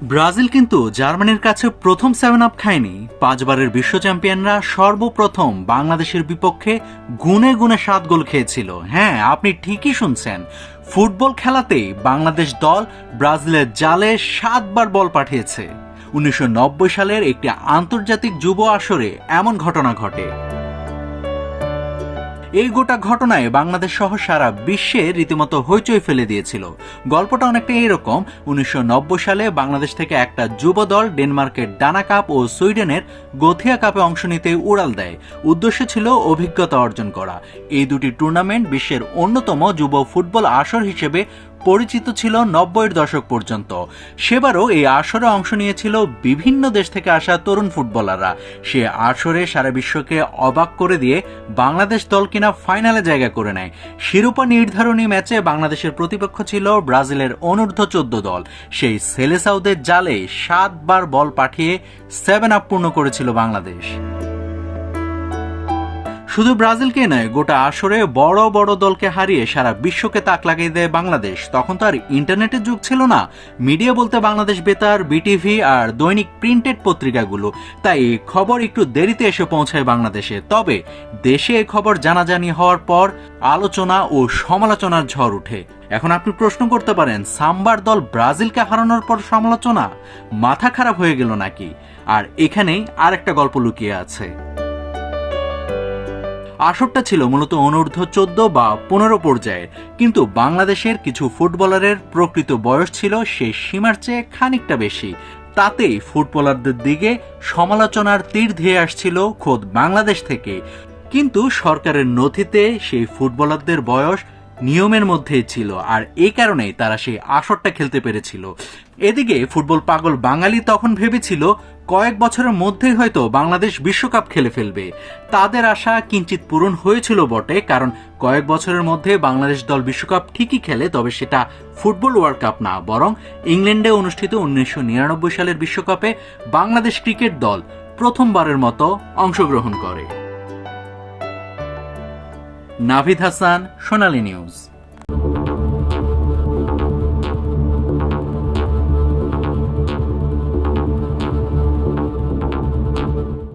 Brazil কিন্তু জার্মানির কাছে প্রথম 7 আপ খায়নি। 5বারের বিশ্ব চ্যাম্পিয়নরা সর্বপ্রথম বাংলাদেশের বিপক্ষে গুনে গুনে 7 গোল খেয়েছিল। হ্যাঁ, আপনি ঠিকই শুনছেন, ফুটবল খেলাতেই বাংলাদেশ দল ব্রাজিলের জালে 7বার বল পাঠিয়েছে। 1990 সালের একটি আন্তর্জাতিক যুব আসরে এমন ঘটনা ঘটে। এই গোটা ঘটনায় বাংলাদেশ সহ সারা বিশ্বে রীতিমতো হইচই ফেলে দিয়েছিল। গল্পটা অনেকটা এরকম, 1990 সালে বাংলাদেশ থেকে একটা যুব দল ডেনমার্কের ডানা কাপ ও সুইডেনের গোথিয়া কাপে অংশ নিতে উড়াল দেয়। উদ্দেশ্য ছিল অভিজ্ঞতা অর্জন করা। এই দুটি টুর্নামেন্ট বিশ্বের অন্যতম যুব ফুটবল আসর হিসেবে পরিচিত ছিল 90-এর দশক পর্যন্ত। সেবারও এই আসরে অংশ নিয়েছিল বিভিন্ন দেশ থেকে আসা তরুণ ফুটবলাররা। সে আসরে সারা বিশ্বকে অবাক করে দিয়ে বাংলাদেশ দল কিনা ফাইনালে জায়গা করে নেয়। শিরোপা নির্ধারণী ম্যাচে বাংলাদেশের প্রতিপক্ষ ছিল ব্রাজিলের অনূর্ধ্ব 14 দল। সেই সেলেসাউদের জালে 7বার বল পাঠিয়ে 7 আপ পূর্ণ করেছিল বাংলাদেশ। শুধু ব্রাজিলকে নয়, গোটা আসরে বড় বড় দলকে হারিয়ে সারা বিশ্বকে তাক লাগিয়ে দেয় বাংলাদেশ। তখন তো আর ইন্টারনেটের যুগ ছিল না। মিডিয়া বলতে বাংলাদেশ বেতার, বিটিভি আর দৈনিক প্রিন্টেড পত্রিকাগুলো। তাই এই খবর একটু দেরিতে এসে পৌঁছায় বাংলাদেশে। তবে দেশে এই খবর জানাজানি হওয়ার পর আলোচনা ও সমালোচনার ঝড় উঠে। এখন আপনি প্রশ্ন করতে পারেন, সাম্বার দল ব্রাজিলকে হারানোর পর সমালোচনা, মাথা খারাপ হয়ে গেল নাকি? আর এখানেই আরেকটা গল্প লুকিয়ে আছে। আসরটা ছিল মূলত অনূর্ধ্ব 14 বা 15 পর্যায়ের, কিন্তু বাংলাদেশের কিছু ফুটবলারের প্রকৃত বয়স ছিল সেই সীমার চেয়ে খানিকটা বেশি। তাতেই ফুটবলারদের দিকে সমালোচনার তীর ধেয়ে আসছিল খোদ বাংলাদেশ থেকে। কিন্তু সরকারের নথিতে সেই ফুটবলারদের বয়স নিয়মের মধ্যেই ছিল, আর এই কারণেই তারা সেই আসরটা খেলতে পেরেছিল। এদিকে ফুটবল পাগল বাঙালি তখন ভেবেছিল কয়েক বছরের মধ্যেই হয়তো বাংলাদেশ বিশ্বকাপ খেলে ফেলবে। তাদের আশা কিঞ্চিত পূরণ হয়েছিল বটে, কারণ কয়েক বছরের মধ্যে বাংলাদেশ দল বিশ্বকাপ ঠিকই খেলে, তবে সেটা ফুটবল ওয়ার্ল্ড কাপ না, বরং ইংল্যান্ডে অনুষ্ঠিত 1999 সালের বিশ্বকাপে বাংলাদেশ ক্রিকেট দল প্রথমবারের মতো অংশগ্রহণ করে। নাভিদ হাসান, সোনালী নিউজ।